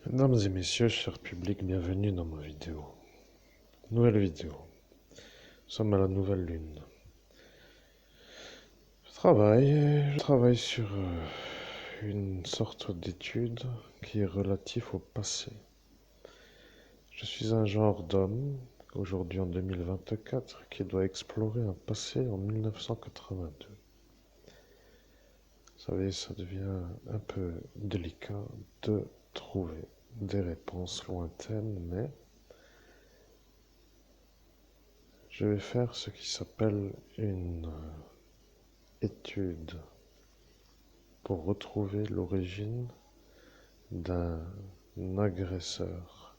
Mesdames et messieurs, cher public, bienvenue dans ma vidéo. Nouvelle vidéo. Nous sommes à la nouvelle lune. Je travaille sur une sorte d'étude qui est relative au passé. Je suis un genre d'homme, aujourd'hui en 2024, qui doit explorer un passé en 1982. Vous savez, ça devient un peu délicat de trouver des réponses lointaines, mais je vais faire ce qui s'appelle une étude pour retrouver l'origine d'un agresseur.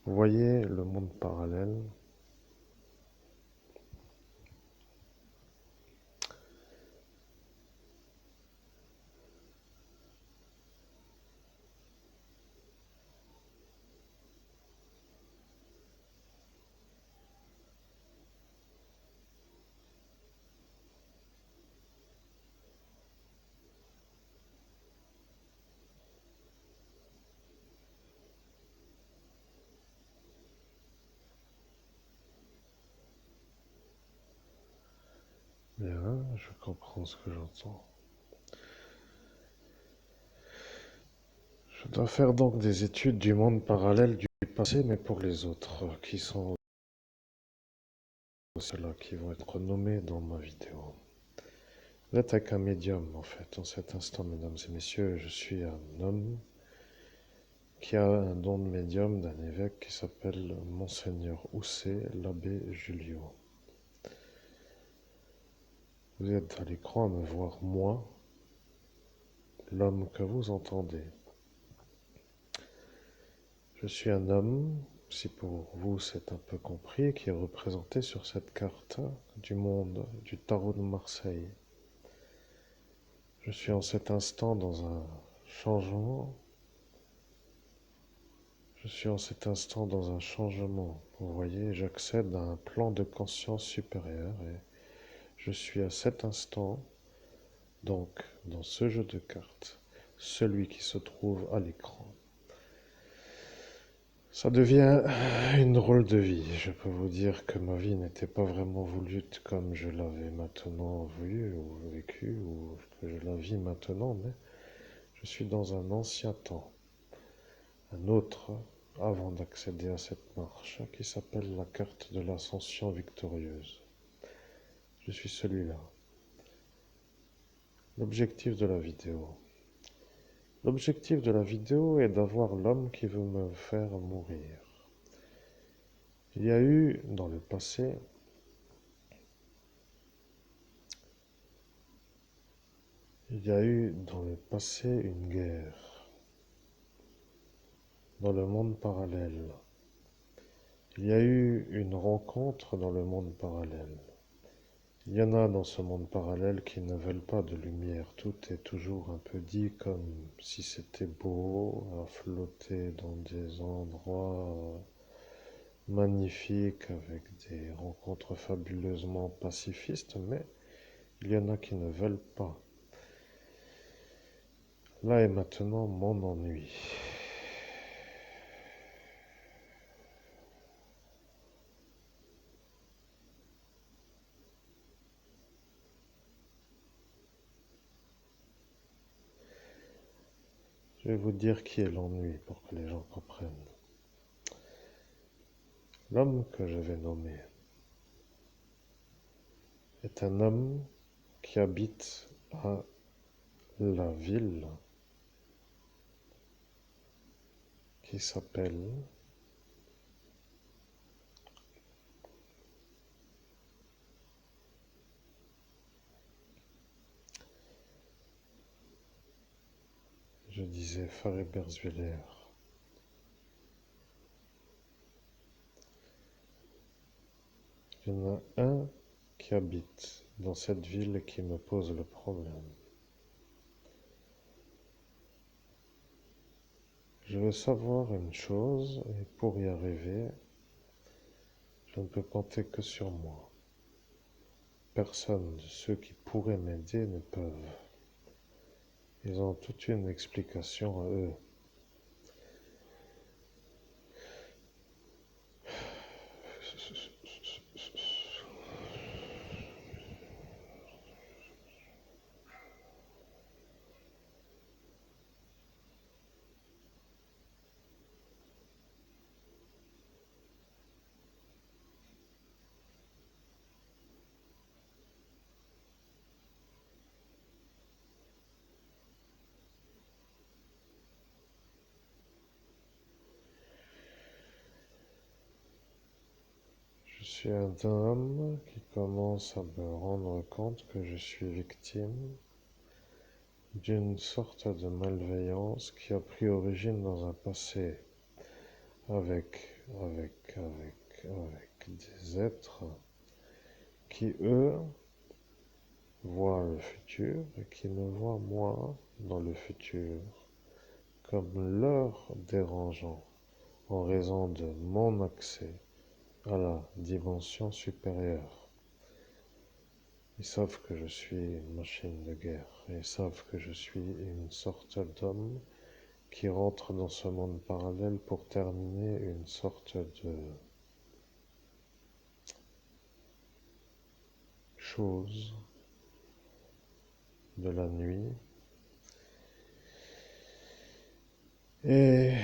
Vous voyez le monde parallèle. Bien, je comprends ce que j'entends. Je dois faire donc des études du monde parallèle du passé, mais pour les autres, qui sont ceux-là qui vont être nommés dans ma vidéo. Vous êtes avec un médium, en fait, en cet instant, mesdames et messieurs. Je suis un homme qui a un don de médium d'un évêque qui s'appelle Monseigneur Housset, l'abbé Julio. Vous êtes à l'écran à me voir, moi, l'homme que vous entendez. Je suis un homme, si pour vous c'est un peu compris, qui est représenté sur cette carte du monde, du tarot de Marseille. Je suis en cet instant dans un changement. Je suis en cet instant dans un changement. Vous voyez, j'accède à un plan de conscience supérieur et je suis à cet instant, donc, dans ce jeu de cartes, celui qui se trouve à l'écran. Ça devient une drôle de vie. Je peux vous dire que ma vie n'était pas vraiment voulue comme je l'avais maintenant vue ou vécue ou que je la vis maintenant, mais je suis dans un ancien temps, un autre avant d'accéder à cette marche qui s'appelle la carte de l'ascension victorieuse. Je suis celui-là. L'objectif de la vidéo. L'objectif de la vidéo est d'avoir l'homme qui veut me faire mourir. Il y a eu dans le passé une guerre dans le monde parallèle. Il y a eu une rencontre dans le monde parallèle. Il y en a dans ce monde parallèle qui ne veulent pas de lumière. Tout est toujours un peu dit comme si c'était beau, à flotter dans des endroits magnifiques avec des rencontres fabuleusement pacifistes, mais il y en a qui ne veulent pas. Là et maintenant, mon ennui. Je vais vous dire qui est l'ennui pour que les gens comprennent. L'homme que je vais nommer est un homme qui habite à la ville qui s'appelle je disais Faréberswiller. Il y en a un qui habite dans cette ville qui me pose le problème. Je veux savoir une chose et pour y arriver, je ne peux compter que sur moi. Personne de ceux qui pourraient m'aider ne peuvent. Ils ont toute une explication à eux. suis un homme qui commence à me rendre compte que je suis victime d'une sorte de malveillance qui a pris origine dans un passé avec des êtres qui, eux, voient le futur et qui me voient, moi, dans le futur, comme leur dérangeant en raison de mon accès à la dimension supérieure. Ils savent que je suis une machine de guerre. Ils savent que je suis une sorte d'homme qui rentre dans ce monde parallèle pour terminer une sorte de chose de la nuit. Et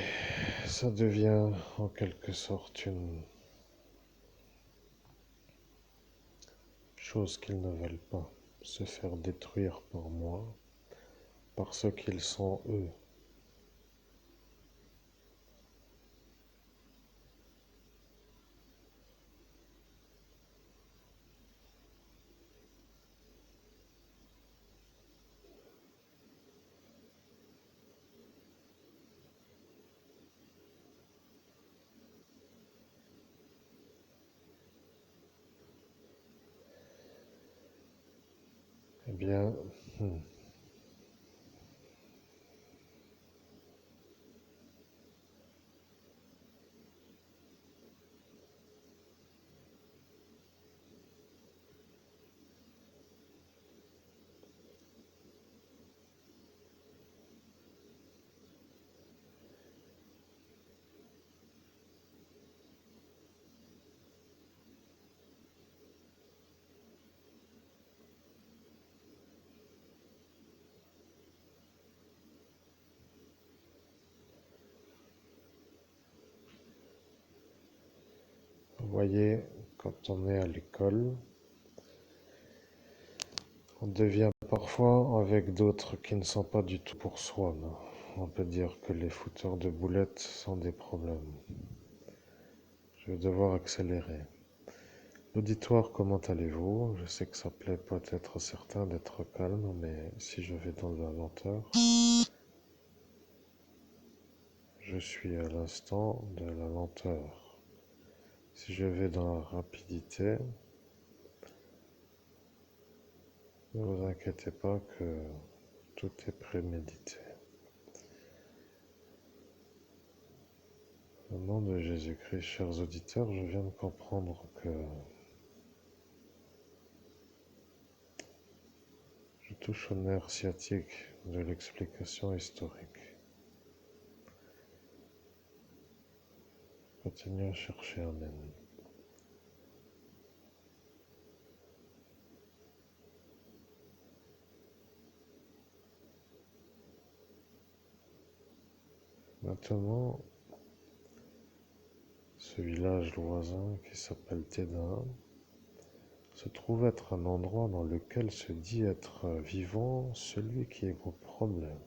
ça devient en quelque sorte une chose qu'ils ne veulent pas, se faire détruire par moi, parce qu'ils sont eux. Eh bien, vous voyez, quand on est à l'école, on devient parfois avec d'autres qui ne sont pas du tout pour soi. Non. On peut dire que les fouteurs de boulettes sont des problèmes. Je vais devoir accélérer. L'auditoire, comment allez-vous? Je sais que ça plaît peut-être à certains d'être calme, mais si je vais dans la lenteur, je suis à l'instant de la lenteur. Si je vais dans la rapidité, ne vous inquiétez pas que tout est prémédité. Au nom de Jésus-Christ, chers auditeurs, je viens de comprendre que je touche au nerf sciatique de l'explication historique. Continuez à chercher Amen. Maintenant, ce village voisin qui s'appelle Tédin se trouve être un endroit dans lequel se dit être vivant celui qui est vos problèmes.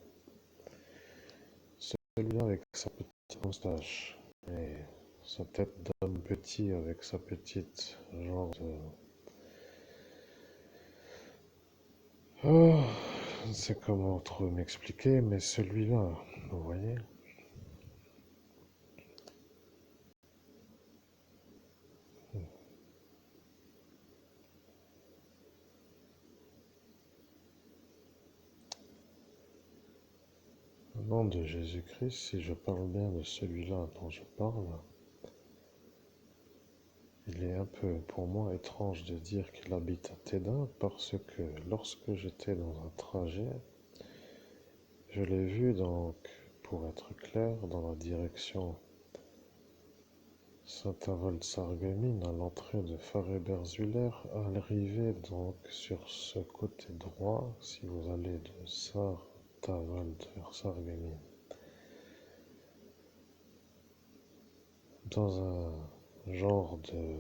Celui-là avec sa petite moustache et sa tête d'homme petit avec sa petite genre de... Oh, je ne sais comment trop m'expliquer, mais celui-là, vous voyez? Au nom de Jésus-Christ, si je parle bien de celui-là dont je parle, il est un peu pour moi étrange de dire qu'il habite à Tédin parce que lorsque j'étais dans un trajet, je l'ai vu donc, pour être clair, dans la direction Saint-Avold-Sarreguemines à l'entrée de Faré-Berzwiller, à l'arrivée donc sur ce côté droit, si vous allez de Saint-Avold vers Sarreguemines, dans un genre de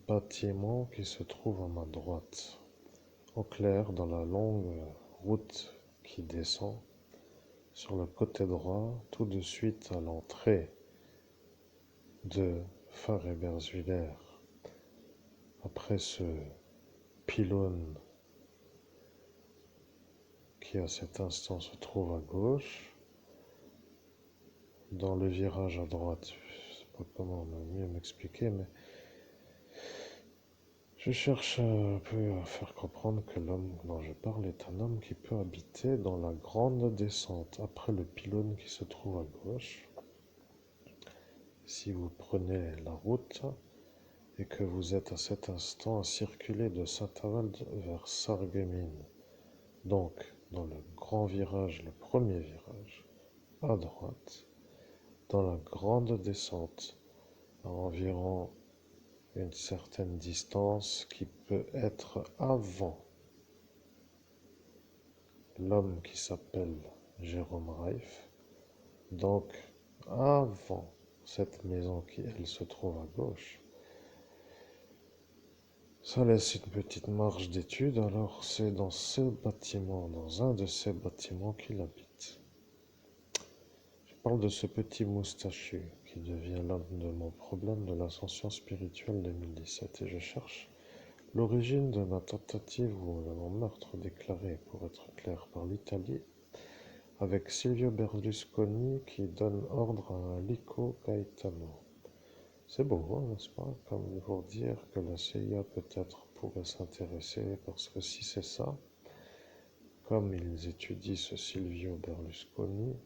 bâtiment qui se trouve à ma droite. Au clair, dans la longue route qui descend, sur le côté droit, tout de suite à l'entrée de Fares-Berzwiller après ce pylône qui à cet instant se trouve à gauche, dans le virage à droite. Je ne sais pas comment mieux m'expliquer, mais je cherche un peu à faire comprendre que l'homme dont je parle est un homme qui peut habiter dans la grande descente après le pylône qui se trouve à gauche. Si vous prenez la route et que vous êtes à cet instant à circuler de Saint-Avold vers Sarreguemines, donc dans le grand virage, le premier virage, à droite, dans la grande descente, à environ une certaine distance qui peut être avant l'homme qui s'appelle Jérôme Reif, donc avant cette maison qui, elle, se trouve à gauche. Ça laisse une petite marge d'étude, alors c'est dans ce bâtiment, dans un de ces bâtiments qu'il habite. Je parle de ce petit moustachu qui devient l'un de mon problème de l'ascension spirituelle 2017 et je cherche l'origine de ma tentative ou de mon meurtre déclaré, pour être clair, par l'Italie, avec Silvio Berlusconi qui donne ordre à Lico Gaetano. C'est beau, hein, n'est-ce pas? Comme pour dire que la CIA peut-être pourrait s'intéresser, parce que si c'est ça, comme ils étudient ce Silvio Berlusconi,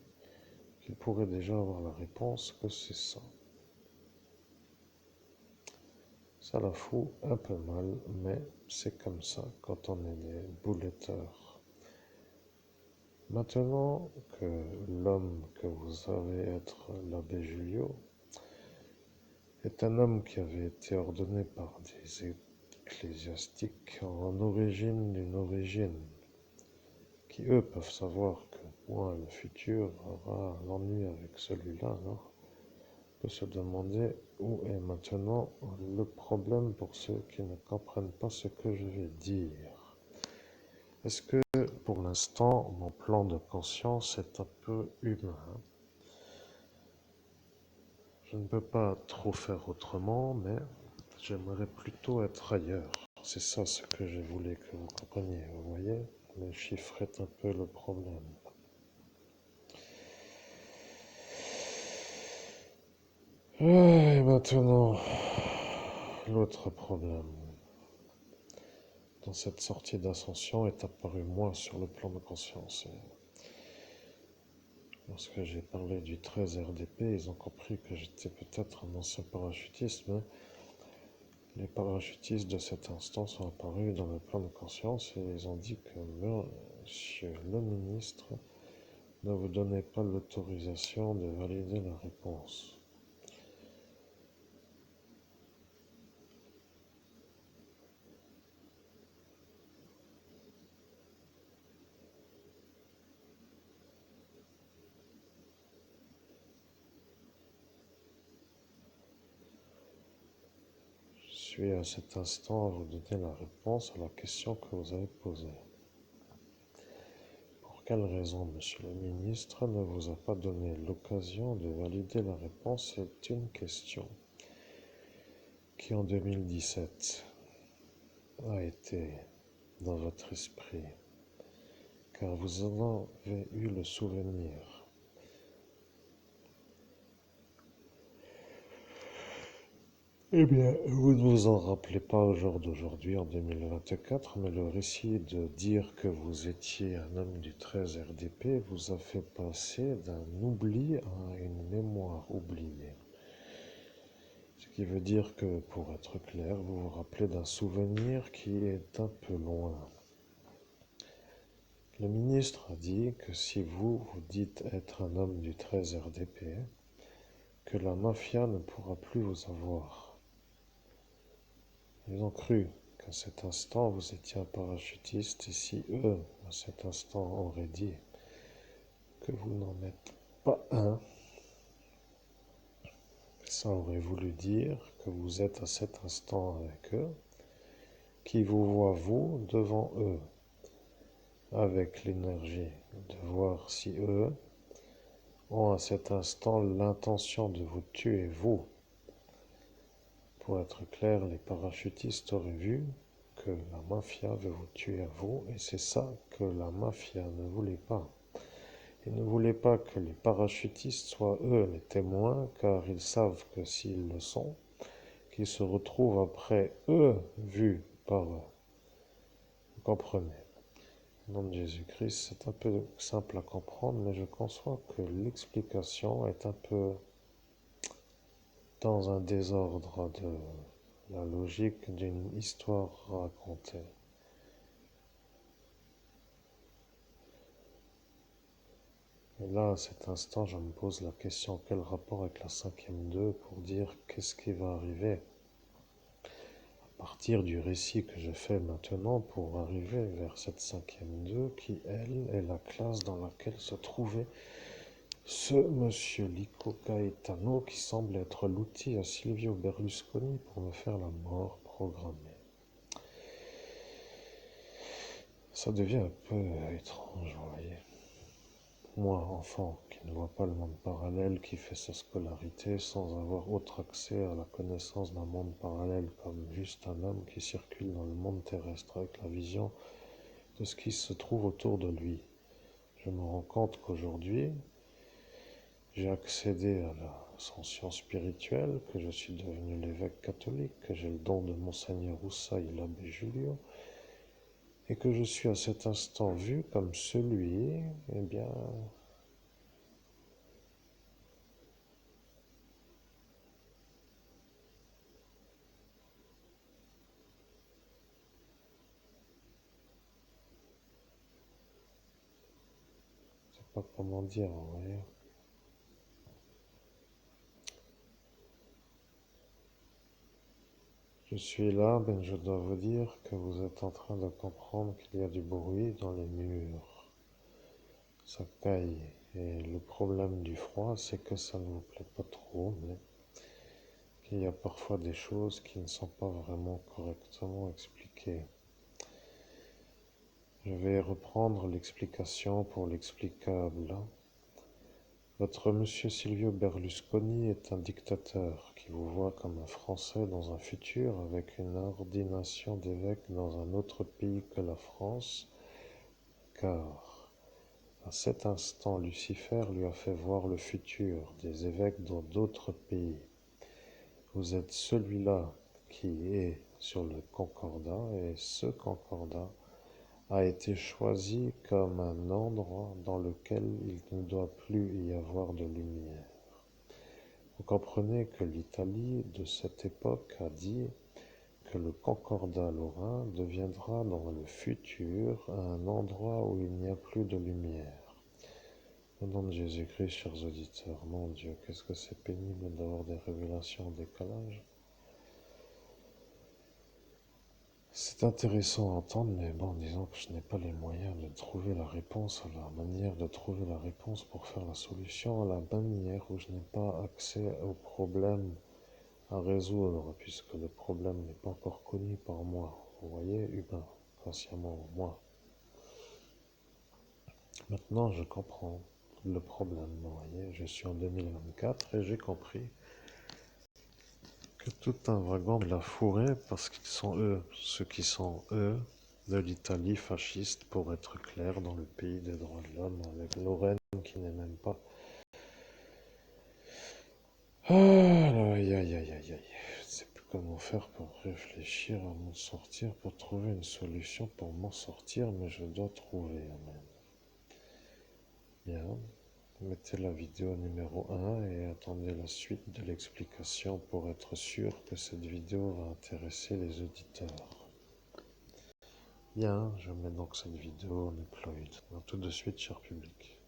qu'ils pourraient déjà avoir la réponse que c'est ça. Ça la fout un peu mal, mais c'est comme ça quand on est des bouletteurs. Maintenant que l'homme que vous savez être l'abbé Julio est un homme qui avait été ordonné par des ecclésiastiques en origine d'une origine, qui eux peuvent savoir que moi, le futur, aura l'ennui avec celui-là, alors on peut se demander où est maintenant le problème pour ceux qui ne comprennent pas ce que je vais dire. Est-ce que pour l'instant, mon plan de conscience est un peu humain? Je ne peux pas trop faire autrement, mais j'aimerais plutôt être ailleurs. C'est ça ce que je voulais que vous compreniez, vous voyez? Les chiffres est un peu le problème. Et maintenant, l'autre problème dans cette sortie d'ascension est apparu moi sur le plan de conscience. Lorsque j'ai parlé du 13 RDP, ils ont compris que j'étais peut-être un ancien parachutiste, mais les parachutistes de cet instant sont apparus dans le plan de conscience et ils ont dit que monsieur le ministre ne vous donnait pas l'autorisation de valider la réponse. Je suis à cet instant à vous donner la réponse à la question que vous avez posée. Pour quelle raison, monsieur le ministre, ne vous a pas donné l'occasion de valider la réponse? C'est une question qui, en 2017, a été dans votre esprit, car vous en avez eu le souvenir. Eh bien, vous ne vous en rappelez pas au jour d'aujourd'hui, en 2024, mais le récit de dire que vous étiez un homme du 13 RDP vous a fait passer d'un oubli à une mémoire oubliée. Ce qui veut dire que, pour être clair, vous vous rappelez d'un souvenir qui est un peu loin. Le ministre a dit que si vous dites être un homme du 13 RDP, que la mafia ne pourra plus vous avoir. Ils ont cru qu'à cet instant vous étiez un parachutiste et si eux, à cet instant, auraient dit que vous n'en êtes pas un, ça aurait voulu dire que vous êtes à cet instant avec eux, qui vous voient vous devant eux, avec l'énergie de voir si eux ont à cet instant l'intention de vous tuer vous, Pour être clair, les parachutistes auraient vu que la mafia veut vous tuer à vous, et c'est ça que la mafia ne voulait pas. Ils ne voulaient pas que les parachutistes soient eux les témoins, car ils savent que s'ils le sont, qu'ils se retrouvent après eux vus par eux. Vous comprenez? Au nom de Jésus-Christ, c'est un peu simple à comprendre, mais je conçois que l'explication est un peu dans un désordre de la logique d'une histoire racontée. Et là, à cet instant, je me pose la question, quel rapport avec la cinquième 2 pour dire qu'est-ce qui va arriver à partir du récit que je fais maintenant pour arriver vers cette cinquième 2 qui, elle, est la classe dans laquelle se trouvait ce monsieur Lico Caetano qui semble être l'outil à Silvio Berlusconi pour me faire la mort programmée. Ça devient un peu étrange, vous voyez. Moi, enfant, qui ne voit pas le monde parallèle, qui fait sa scolarité sans avoir autre accès à la connaissance d'un monde parallèle comme juste un homme qui circule dans le monde terrestre avec la vision de ce qui se trouve autour de lui. Je me rends compte qu'aujourd'hui, j'ai accédé à l'ascension spirituelle, que je suis devenu l'évêque catholique, que j'ai le don de Monseigneur Roussaï et l'abbé Julio, et que je suis à cet instant vu comme celui, eh bien, je sais pas comment dire, vous voyez. Je suis là, mais je dois vous dire que vous êtes en train de comprendre qu'il y a du bruit dans les murs. Ça caille. Et le problème du froid, c'est que ça ne vous plaît pas trop, mais qu'il y a parfois des choses qui ne sont pas vraiment correctement expliquées. Je vais reprendre l'explication pour l'explicable. Votre monsieur Silvio Berlusconi est un dictateur qui vous voit comme un Français dans un futur avec une ordination d'évêque dans un autre pays que la France, car à cet instant Lucifer lui a fait voir le futur des évêques dans d'autres pays. Vous êtes celui-là qui est sur le concordat, et ce concordat a été choisi comme un endroit dans lequel il ne doit plus y avoir de lumière. Vous comprenez que l'Italie de cette époque a dit que le concordat lorrain deviendra dans le futur un endroit où il n'y a plus de lumière. Au nom de Jésus-Christ, chers auditeurs, mon Dieu, qu'est-ce que c'est pénible d'avoir des révélations en décalage. C'est intéressant à entendre, mais bon, disons que je n'ai pas les moyens de trouver la réponse à la manière de trouver la réponse pour faire la solution à la manière où je n'ai pas accès au problème à résoudre, puisque le problème n'est pas encore connu par moi. Vous voyez, humain, consciemment, moi. Maintenant, je comprends le problème, vous voyez. Je suis en 2024 et j'ai compris que tout un wagon de la fourré, parce qu'ils sont eux, ceux qui sont eux, de l'Italie fasciste, pour être clair, dans le pays des droits de l'homme, avec Lorraine qui n'est même pas. Ah, aïe, aïe, aïe, aïe, aïe. Je ne sais plus comment faire pour réfléchir à m'en sortir, pour trouver une solution pour m'en sortir, mais je dois trouver. Amen. Bien, mettez la vidéo numéro 1 et attendez la suite de l'explication pour être sûr que cette vidéo va intéresser les auditeurs. Bien, je mets donc cette vidéo en upload. A tout de suite, cher public.